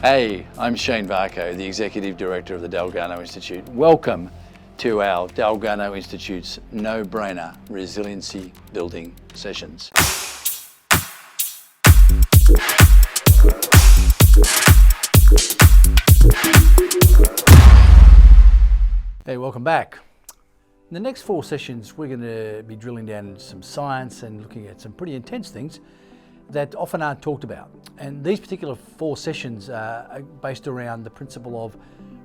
Hey, I'm Shane Varco, the Executive Director of the Dalgarno Institute. Welcome to our Dalgarno Institute's no-brainer resiliency building sessions. Hey, welcome back. In the next 4 sessions, we're going to be drilling down into some science and looking at some pretty intense things that often aren't talked about. And these particular 4 sessions are based around the principle of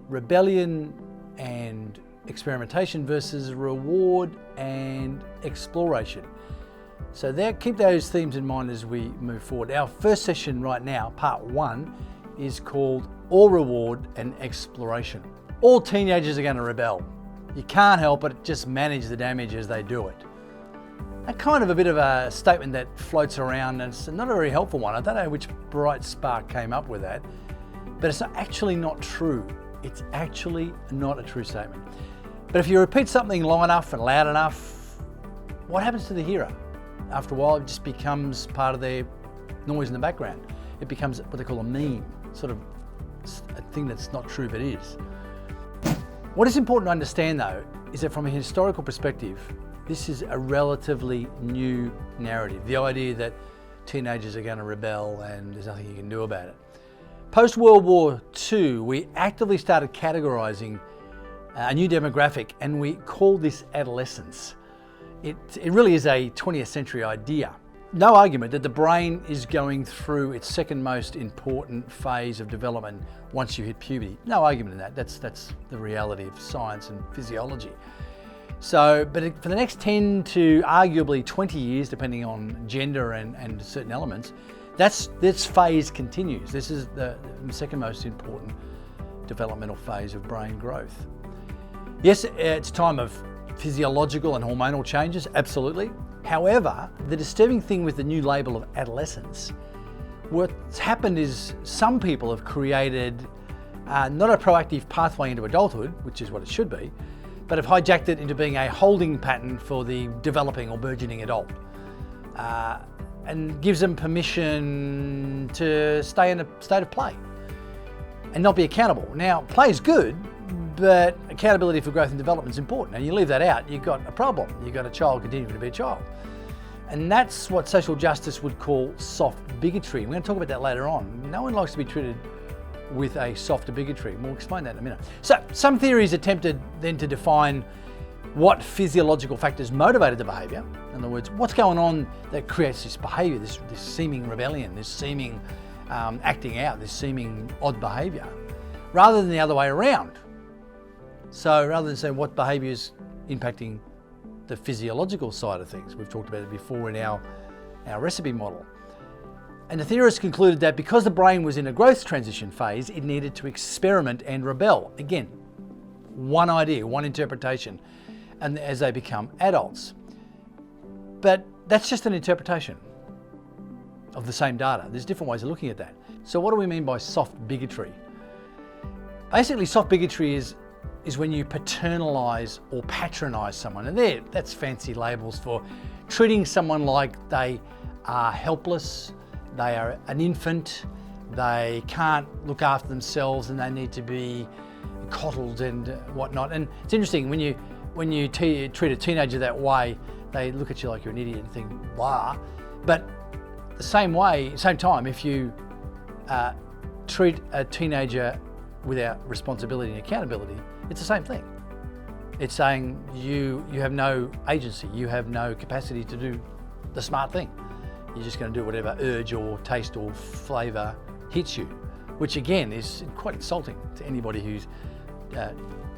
rebellion and experimentation versus reward and exploration. So keep those themes in mind as we move forward. Our first session right now, part 1, is called All Reward and Exploration. All teenagers are going to rebel. You can't help it, just manage the damage as they do it. A kind of a bit of a statement that floats around, and it's not a very helpful one. I don't know which bright spark came up with that, but it's actually not true. It's actually not a true statement. But if you repeat something long enough and loud enough, what happens to the hearer? After a while, it just becomes part of their noise in the background. It becomes what they call a meme, sort of a thing that's not true but is. What is important to understand though, is that from a historical perspective, this is a relatively new narrative. The idea that teenagers are going to rebel and there's nothing you can do about it. Post-World War II, we actively started categorizing a new demographic, and we call this adolescence. It really is a 20th century idea. No argument that the brain is going through its second most important phase of development once you hit puberty. No argument in that. That's the reality of science and physiology. So, but for the next 10 to arguably 20 years, depending on gender and certain elements, this phase continues. This is the second most important developmental phase of brain growth. Yes, it's a time of physiological and hormonal changes, absolutely. However, the disturbing thing with the new label of adolescence, what's happened is some people have created not a proactive pathway into adulthood, which is what it should be, but have hijacked it into being a holding pattern for the developing or burgeoning adult, and gives them permission to stay in a state of play and not be accountable. Now, play is good, but accountability for growth and development is important. And you leave that out, you've got a problem. You've got a child continuing to be a child. And that's what social justice would call soft bigotry. We're going to talk about that later on. No one likes to be treated with a softer bigotry. We'll explain that in a minute. So some theories attempted then to define what physiological factors motivated the behaviour. In other words, what's going on that creates this behaviour, this seeming rebellion, this seeming acting out, this seeming odd behaviour, rather than the other way around. So rather than saying what behaviour is impacting the physiological side of things, we've talked about it before in our recipe model. And the theorists concluded that because the brain was in a growth transition phase, it needed to experiment and rebel. Again, one idea, one interpretation, and as they become adults. But that's just an interpretation of the same data. There's different ways of looking at that. So what do we mean by soft bigotry? Basically, soft bigotry is when you paternalize or patronize someone. And that's fancy labels for treating someone like they are helpless, they are an infant, they can't look after themselves and they need to be coddled and whatnot. And it's interesting, when you treat a teenager that way, they look at you like you're an idiot and think, blah. But the same time, if you treat a teenager without responsibility and accountability, it's the same thing. It's saying you have no agency, you have no capacity to do the smart thing. You're just going to do whatever urge or taste or flavour hits you, which again is quite insulting to anybody who's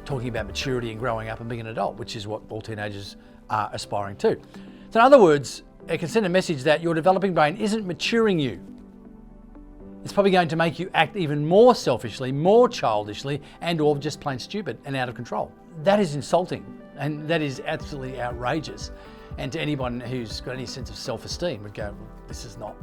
talking about maturity and growing up and being an adult, which is what all teenagers are aspiring to. So in other words, it can send a message that your developing brain isn't maturing you. It's probably going to make you act even more selfishly, more childishly, and or just plain stupid and out of control. That is insulting, and that is absolutely outrageous. And to anyone who's got any sense of self-esteem would go, this is not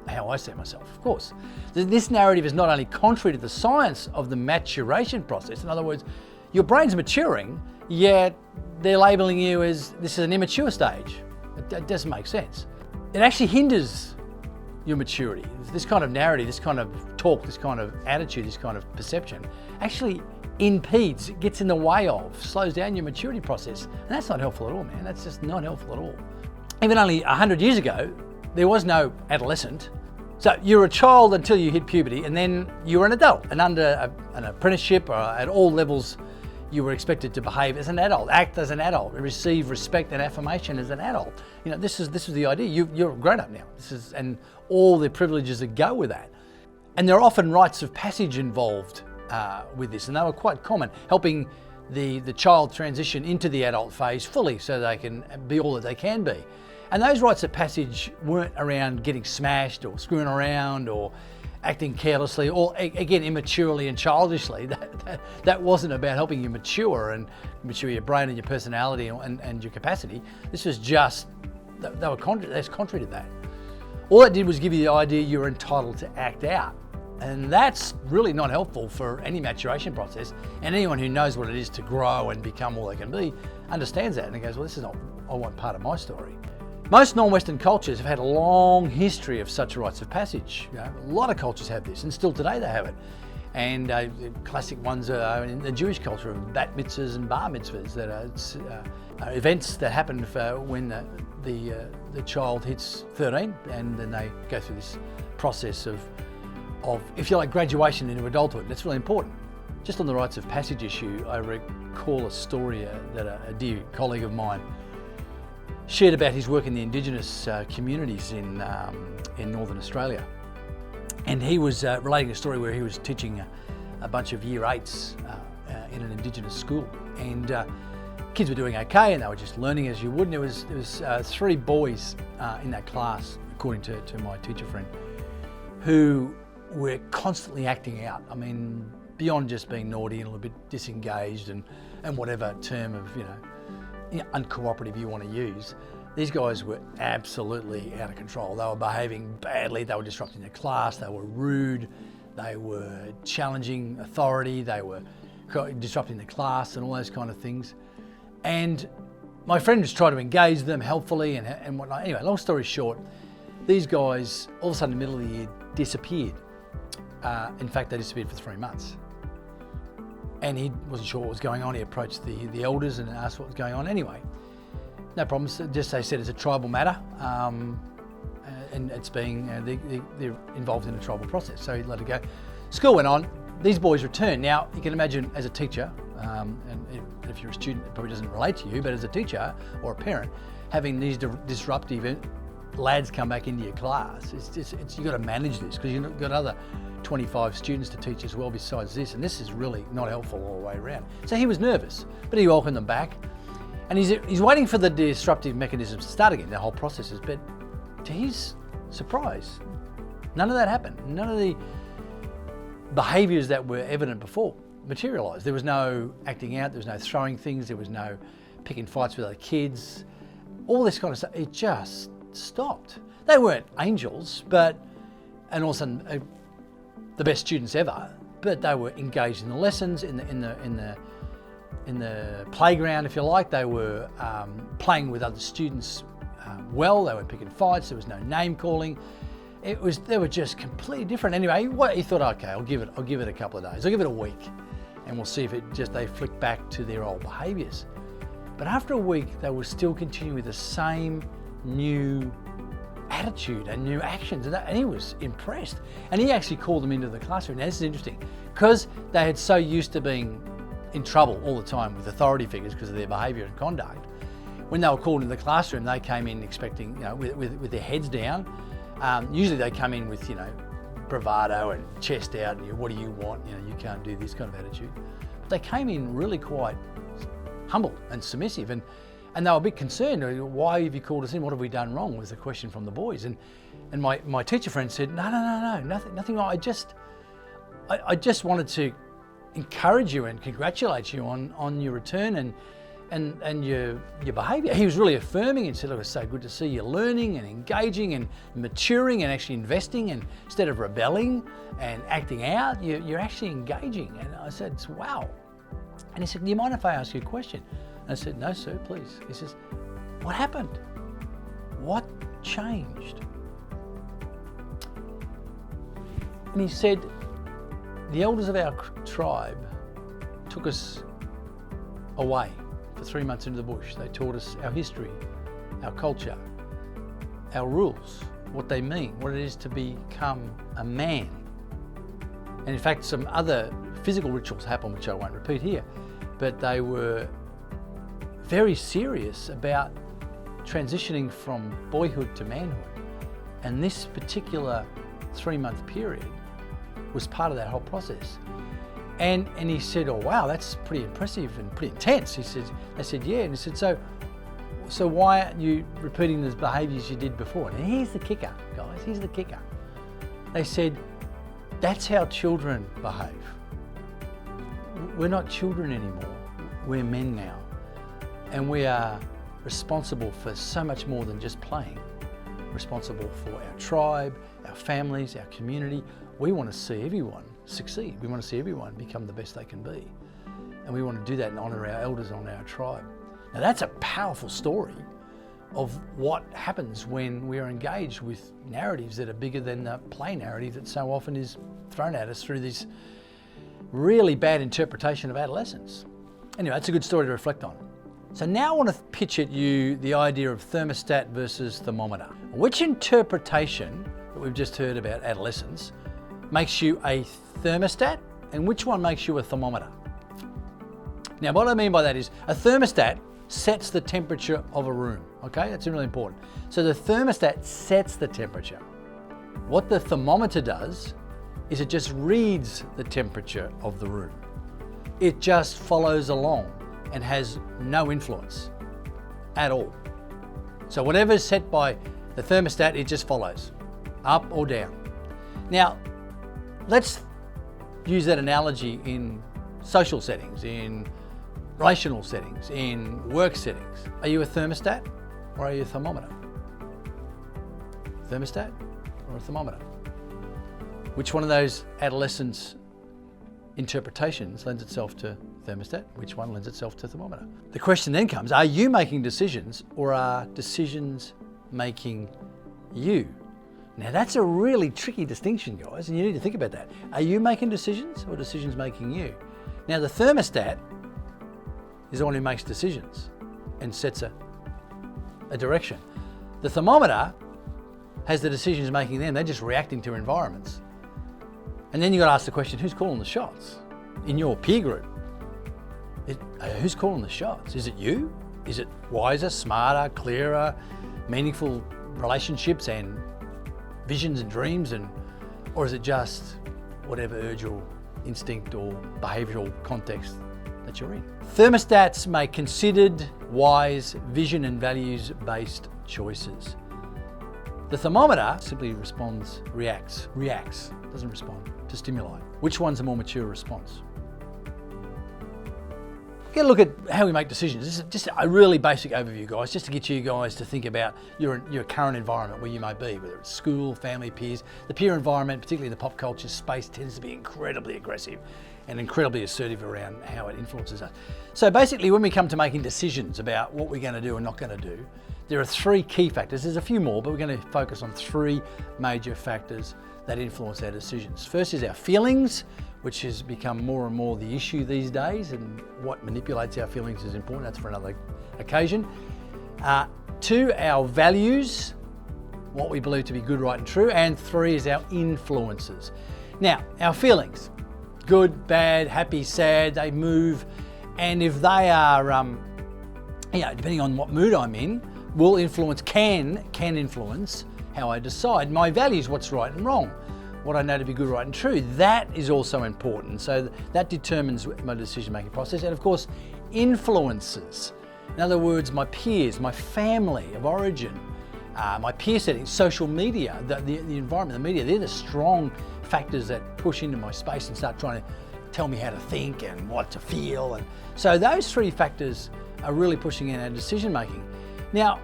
how I see myself. Of course, this narrative is not only contrary to the science of the maturation process. In other words, your brain's maturing, yet they're labeling you as this is an immature stage. It doesn't make sense. It actually hinders your maturity. This kind of narrative, this kind of talk, this kind of attitude, this kind of perception actually impedes, gets in the way of, slows down your maturity process. And that's not helpful at all, man. That's just not helpful at all. Even only 100 years ago, there was no adolescent. So you were a child until you hit puberty, and then you were an adult. And under an apprenticeship or at all levels, you were expected to behave as an adult, act as an adult, receive respect and affirmation as an adult. You know, this is the idea. You're a grown up now. And all the privileges that go with that. And there are often rites of passage involved with this, and they were quite common, helping the child transition into the adult phase fully so they can be all that they can be. And those rites of passage weren't around getting smashed or screwing around or acting carelessly or, again, immaturely and childishly. That wasn't about helping you mature and mature your brain and your personality and your capacity. This was just, that's contrary to that. All that did was give you the idea you were entitled to act out. And that's really not helpful for any maturation process. And anyone who knows what it is to grow and become all they can be understands that and goes, well, this is not, I want part of my story. Most non-Western cultures have had a long history of such rites of passage. You know, a lot of cultures have this, and still today they have it. And classic ones are in the Jewish culture of bat mitzvahs and bar mitzvahs, that are events that happen when the child hits 13, and then they go through this process of, if you like, graduation into adulthood. That's really important. Just on the rites of passage issue, I recall a story that a dear colleague of mine shared about his work in the Indigenous communities in Northern Australia. And he was relating a story where he was teaching a bunch of year 8s in an Indigenous school. And kids were doing okay, and they were just learning as you would. And there was 3 boys in that class, according to my teacher friend, who were constantly acting out. I mean, beyond just being naughty and a little bit disengaged and whatever term of, uncooperative you want to use. These guys were absolutely out of control. They were behaving badly, they were disrupting the class, they were rude, they were challenging authority, they were disrupting the class and all those kind of things. And my friend just tried to engage them helpfully and whatnot. Anyway, long story short, these guys all of a sudden in the middle of the year disappeared. In fact, they disappeared for 3 months. And he wasn't sure what was going on. He approached the elders and asked what was going on. Anyway, no problems. Just they said it's a tribal matter, and it's being they're involved in a tribal process. So he let it go. School went on. These boys returned. Now you can imagine as a teacher, and if you're a student, it probably doesn't relate to you, but as a teacher or a parent, having these disruptive lads come back into your class, you've got to manage this because you've got other 25 students to teach as well besides this, and this is really not helpful all the way around. So he was nervous, but he welcomed them back, and he's waiting for the disruptive mechanisms to start again, the whole processes, but to his surprise, none of that happened. None of the behaviours that were evident before materialised. There was no acting out, there was no throwing things, there was no picking fights with other kids, all this kind of stuff. It just stopped. They weren't angels, and all of a sudden the best students ever, but they were engaged in the lessons, in the playground, if you like. They were playing with other students well. They were picking fights. There was no name calling. They were just completely different. Anyway, he thought, okay, I'll give it a couple of days. I'll give it a week, and we'll see if they flick back to their old behaviours. But after a week, they were still continuing with the same new attitude and new actions, and he was impressed. And he actually called them into the classroom. Now this is interesting, because they had so used to being in trouble all the time with authority figures because of their behaviour and conduct. When they were called into the classroom, they came in expecting, with their heads down. Usually they come in with, bravado and chest out, and what do you want? You can't do this kind of attitude. But they came in really quite humble and submissive, and they were a bit concerned. Why have you called us in? What have we done wrong? Was the question from the boys. And my teacher friend said, no, nothing wrong. I just wanted to encourage you and congratulate you on your return and your behaviour. He was really affirming and said, look, it's so good to see you learning and engaging and maturing and actually investing, and instead of rebelling and acting out, you're actually engaging. And I said, wow. And he said, do you mind if I ask you a question? And I said, no, sir, please. He says, what happened? What changed? And he said, the elders of our tribe took us away for 3 months into the bush. They taught us our history, our culture, our rules, what they mean, what it is to become a man. And in fact, some other physical rituals happen, which I won't repeat here, but they were very serious about transitioning from boyhood to manhood. And this particular 3-month period was part of that whole process. And he said, oh wow, that's pretty impressive and pretty intense. I said, yeah. And he said, so why aren't you repeating the behaviours you did before? And here's the kicker, guys, here's the kicker. They said, that's how children behave. We're not children anymore, we're men now. And we are responsible for so much more than just playing. Responsible for our tribe, our families, our community. We want to see everyone succeed. We want to see everyone become the best they can be. And we want to do that and honour our elders on our tribe. Now that's a powerful story of what happens when we are engaged with narratives that are bigger than the play narrative that so often is thrown at us through this really bad interpretation of adolescence. Anyway, that's a good story to reflect on. So now I want to pitch at you the idea of thermostat versus thermometer. Which interpretation that we've just heard about adolescence makes you a thermostat and which one makes you a thermometer? Now what I mean by that is a thermostat sets the temperature of a room, okay? That's really important. So the thermostat sets the temperature. What the thermometer does is it just reads the temperature of the room. It just follows along and has no influence at all. So whatever is set by the thermostat, it just follows, up or down. Now, let's use that analogy in social settings, in relational settings, in work settings. Are you a thermostat or are you a thermometer? Thermostat or a thermometer? Which one of those adolescence interpretations lends itself to thermostat? Which one lends itself to thermometer? The question then comes, are you making decisions or are decisions making you? Now that's a really tricky distinction, guys, and you need to think about that. Are you making decisions or decisions making you? Now the thermostat is the one who makes decisions and sets a direction. The thermometer has the decisions making them, they're just reacting to environments. And then you've got to ask the question, who's calling the shots in your peer group? Who's calling the shots? Is it you? Is it wiser, smarter, clearer, meaningful relationships and visions and dreams, or is it just whatever urge or instinct or behavioural context that you're in? Thermostats make considered, wise, vision and values-based choices. The thermometer simply reacts, doesn't respond to stimuli. Which one's a more mature response? Get a look at how we make decisions. This is just a really basic overview, guys, just to get you guys to think about your current environment where you may be, whether it's school, family, peers. The peer environment, particularly the pop culture space, tends to be incredibly aggressive and incredibly assertive around how it influences us. So basically, when we come to making decisions about what we're going to do and not going to do, there are 3 key factors. There's a few more, but we're going to focus on 3 major factors that influence our decisions. First is our feelings, which has become more and more the issue these days, and what manipulates our feelings is important. That's for another occasion. 2, our values, what we believe to be good, right and true. And 3 is our influences. Now, our feelings, good, bad, happy, sad, they move. And if they are, depending on what mood I'm in, will influence, can influence how I decide. My values, what's right and wrong, what I know to be good, right and true, that is also important. So that determines my decision-making process. And of course, influences. In other words, my peers, my family of origin, my peer settings, social media, the environment, the media, they're the strong factors that push into my space and start trying to tell me how to think and what to feel. And so those 3 factors are really pushing in our decision-making. Now,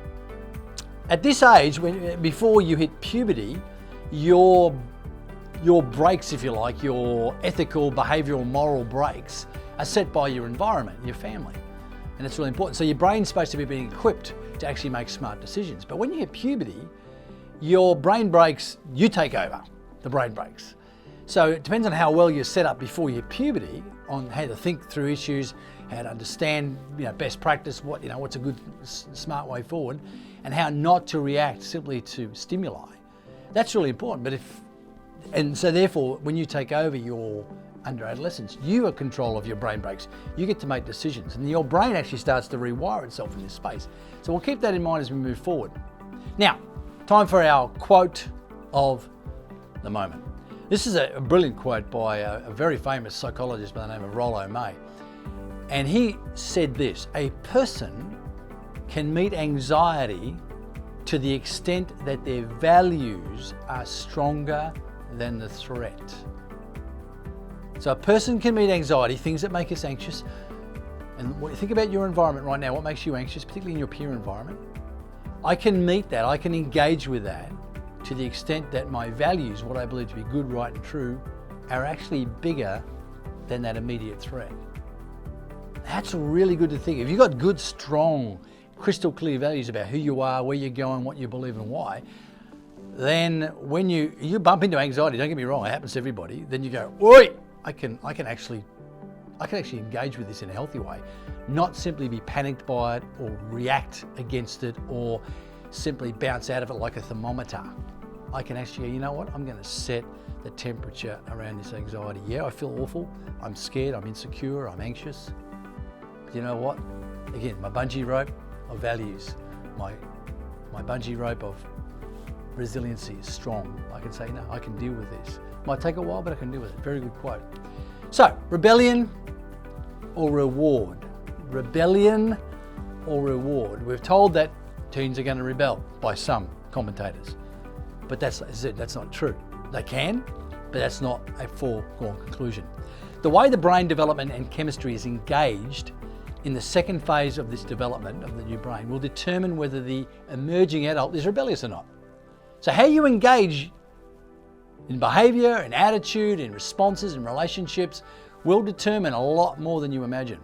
at this age, before you hit puberty, your breaks, if you like, your ethical, behavioural, moral breaks are set by your environment, your family. And it's really important. So your brain's supposed to be being equipped to actually make smart decisions. But when you hit puberty, your brain breaks, you take over the brain breaks. So it depends on how well you're set up before your puberty on how to think through issues, how to understand, best practice, what's a good smart way forward, and how not to react simply to stimuli. That's really important. And so therefore, when you take over your under adolescence, you are control of your brain brakes. You get to make decisions, and your brain actually starts to rewire itself in this space. So we'll keep that in mind as we move forward. Now, time for our quote of the moment. This is a brilliant quote by a very famous psychologist by the name of Rollo May. And he said this: a person can meet anxiety to the extent that their values are stronger than the threat. So a person can meet anxiety, things that make us anxious. And when you think about your environment right now, what makes you anxious, particularly in your peer environment? I can meet that, I can engage with that to the extent that my values, what I believe to be good, right, and true, are actually bigger than that immediate threat. That's really good to think. If you've got good, strong, crystal clear values about who you are, where you're going, what you believe and why, then when you bump into anxiety, don't get me wrong, it happens to everybody, then you go, oi, I can actually engage with this in a healthy way, not simply be panicked by it or react against it or simply bounce out of it like a thermometer. I can actually, you know what, I'm going to set the temperature around this anxiety. Yeah, I feel awful, I'm scared, I'm insecure, I'm anxious. But you know what? Again, my bungee rope of values, my bungee rope of resiliency is strong. I can say, no, I can deal with this. Might take a while, but I can deal with it. Very good quote. So, rebellion or reward? Rebellion or reward? We're told that teens are going to rebel by some commentators, but that's not true. They can, but that's not a foregone conclusion. The way the brain development and chemistry is engaged in the second phase of this development of the new brain will determine whether the emerging adult is rebellious or not. So how you engage in behavior, in attitude, in responses, in relationships will determine a lot more than you imagine.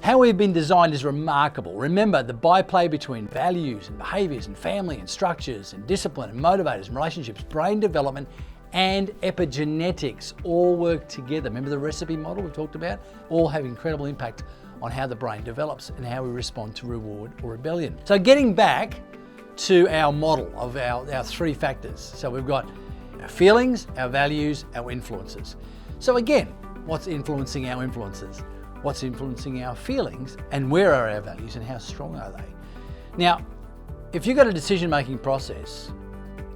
How we've been designed is remarkable. Remember, the byplay between values and behaviors and family and structures and discipline and motivators and relationships, brain development and epigenetics all work together. Remember the recipe model we talked about? All have incredible impact on how the brain develops and how we respond to reward or rebellion. So getting back to our model of our three factors. So we've got our feelings, our values, our influences. So again, what's influencing our influences? What's influencing our feelings? And where are our values and how strong are they? Now, if you've got a decision-making process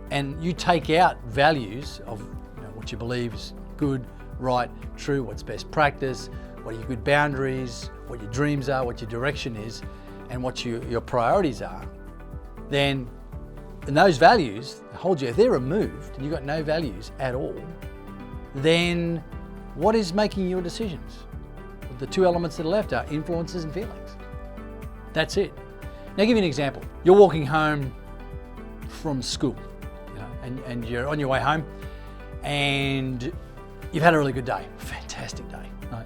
and you take out values of what you believe is good, right, true, what's best practice, what are your good boundaries, what your dreams are, what your direction is, and what your priorities are, then and those values hold you. If they're removed and you've got no values at all, then what is making your decisions? The two elements that are left are influences and feelings. That's it. Now, I'll give you an example. You're walking home from school, and you're on your way home, and you've had a really good day, fantastic day. Right?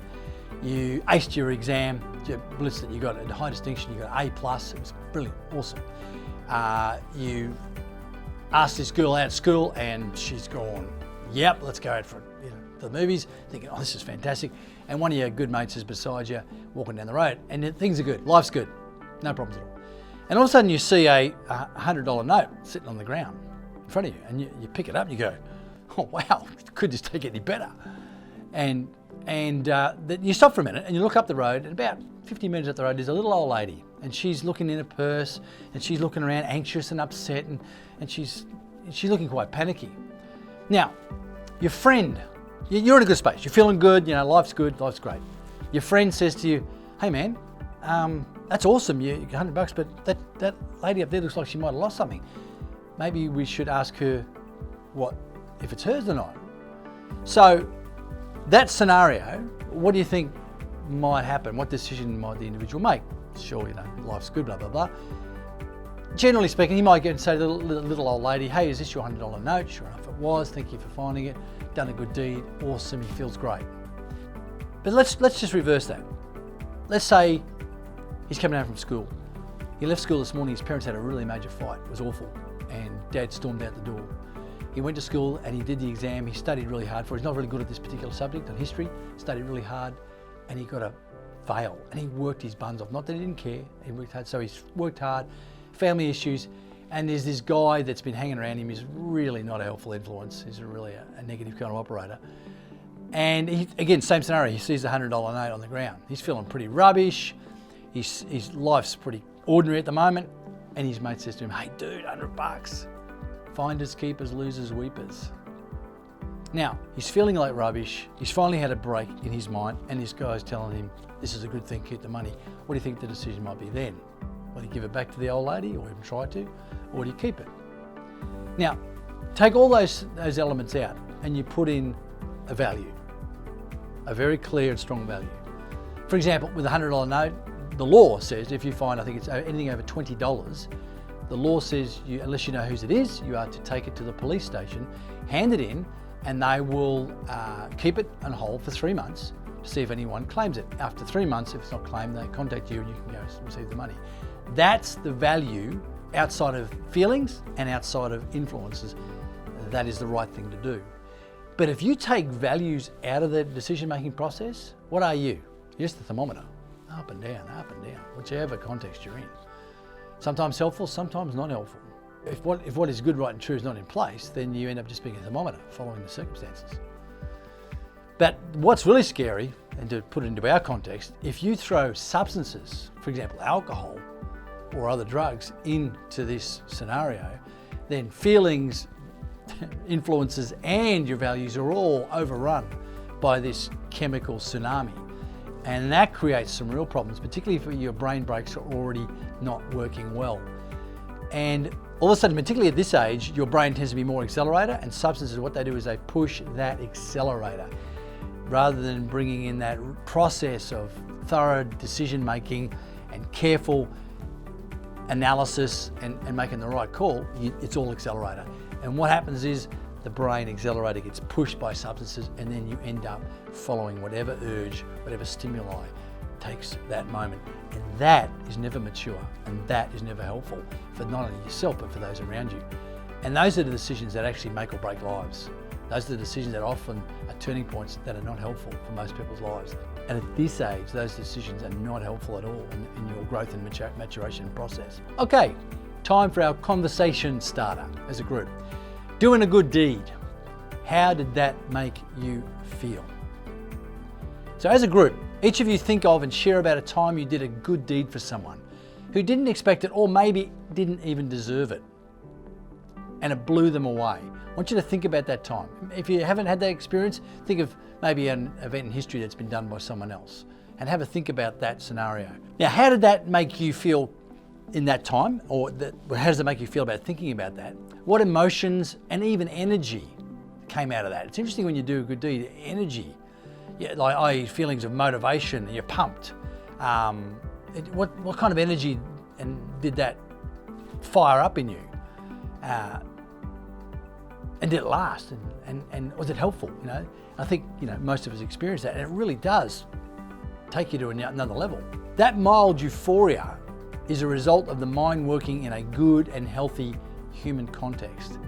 You aced your exam, you blitzed it, you got a high distinction, you got an A+, it was brilliant, awesome. You asked this girl out at school and she's gone, yep, let's go out for the movies, thinking, oh, this is fantastic. And one of your good mates is beside you, walking down the road, and things are good, life's good, no problems at all. And all of a sudden you see a $100 note sitting on the ground in front of you, and you pick it up and you go, oh wow, it could just take any better. And you stop for a minute and you look up the road, and about 50 minutes up the road there's a little old lady, and she's looking in her purse and she's looking around anxious and upset, and she's looking quite panicky. Now, your friend, you're in a good space, you're feeling good, life's good, life's great. Your friend says to you, hey man, that's awesome, you got $100, but that lady up there looks like she might have lost something. Maybe we should ask her if it's hers or not. So that scenario, what do you think might happen? What decision might the individual make? Sure, life's good, blah, blah, blah. Generally speaking, you might go and say to the little old lady, hey, is this your $100 note? Sure enough it was, thank you for finding it. Done a good deed, awesome, he feels great. But let's just reverse that. Let's say he's coming home from school. He left school this morning, his parents had a really major fight, it was awful, and Dad stormed out the door. He went to school and he did the exam. He studied really hard for it. He's not really good at this particular subject, on history. Studied really hard and he got a fail. And he worked his buns off. Not that he didn't care. He worked hard. So he's worked hard, family issues. And there's this guy that's been hanging around him. He's really not a helpful influence. He's really a negative kind of operator. And he, again, same scenario. He sees a $100 note on the ground. He's feeling pretty rubbish. His life's pretty ordinary at the moment. And his mate says to him, "Hey dude, $100. Finders, keepers, losers, weepers." Now, he's feeling like rubbish. He's finally had a break in his mind, and this guy's telling him, "This is a good thing, keep the money." What do you think the decision might be then? Will you give it back to the old lady, or even try to, or do you keep it? Now, take all those elements out, and you put in a value, a very clear and strong value. For example, with a $100 note, the law says if you find, I think it's anything over $20, the law says, unless you know whose it is, you are to take it to the police station, hand it in, and they will keep it on hold for 3 months to see if anyone claims it. After 3 months, if it's not claimed, they contact you and you can go receive the money. That's the value outside of feelings and outside of influences. That is the right thing to do. But if you take values out of the decision-making process, what are you? You're just the thermometer, up and down, whichever context you're in. Sometimes helpful, sometimes not helpful. If what is good, right and true is not in place, then you end up just being a thermometer, following the circumstances. But what's really scary, and to put it into our context, if you throw substances, for example, alcohol or other drugs, into this scenario, then feelings, influences, and your values are all overrun by this chemical tsunami. And that creates some real problems, particularly if your brain brakes are already not working well. And all of a sudden, particularly at this age, your brain tends to be more accelerator, and substances, what they do is they push that accelerator rather than bringing in that process of thorough decision making and careful analysis and making the right call. It's all accelerator. And what happens is the brain accelerator gets pushed by substances, and then you end up following whatever urge, whatever stimuli takes that moment. And that is never mature, and that is never helpful for not only yourself, but for those around you. And those are the decisions that actually make or break lives. Those are the decisions that often are turning points that are not helpful for most people's lives. And at this age, those decisions are not helpful at all in your growth and maturation process. Okay, time for our conversation starter as a group. Doing a good deed. How did that make you feel? So as a group, each of you think of and share about a time you did a good deed for someone who didn't expect it, or maybe didn't even deserve it, and it blew them away. I want you to think about that time. If you haven't had that experience, think of maybe an event in history that's been done by someone else, and have a think about that scenario. Now, how did that make you feel in that time, or how does it make you feel about thinking about that? What emotions and even energy came out of that? It's interesting when you do a good deed, energy, i.e. feelings of motivation, and you're pumped. What kind of energy did that fire up in you? And did it last? And was it helpful? I think most of us experience that, and it really does take you to another level. That mild euphoria is a result of the mind working in a good and healthy human context.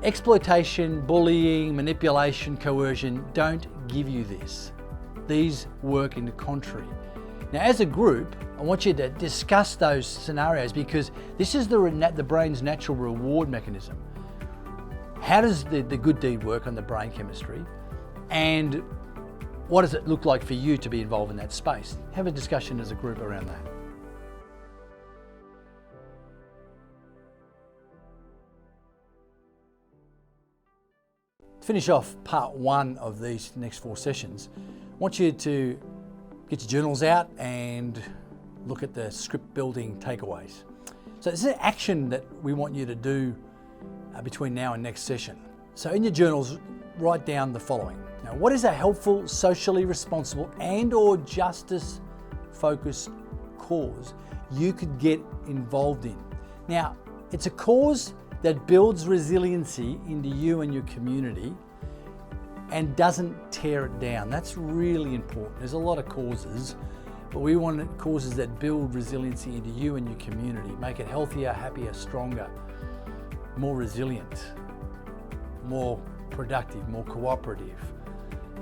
Exploitation, bullying, manipulation, coercion don't give you this. These work in the contrary. Now, as a group, I want you to discuss those scenarios, because this is the brain's natural reward mechanism. How does the good deed work on the brain chemistry? And what does it look like for you to be involved in that space? Have a discussion as a group around that. To finish off part 1 of these next 4 sessions, I want you to get your journals out and look at the script building takeaways. So this is an action that we want you to do between now and next session. So in your journals, write down the following. Now, what is a helpful, socially responsible and/or justice-focused cause you could get involved in? Now, it's a cause that builds resiliency into you and your community and doesn't tear it down. That's really important. There's a lot of causes, but we want causes that build resiliency into you and your community, make it healthier, happier, stronger, more resilient. more productive, more cooperative,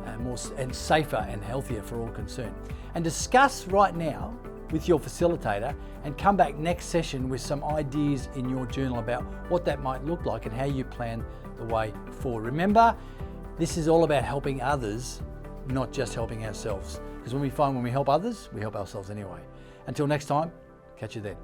and safer and healthier for all concerned. And discuss right now with your facilitator and come back next session with some ideas in your journal about what that might look like and how you plan the way forward. Remember, this is all about helping others, not just helping ourselves. Because when we help others, we help ourselves anyway. Until next time, catch you then.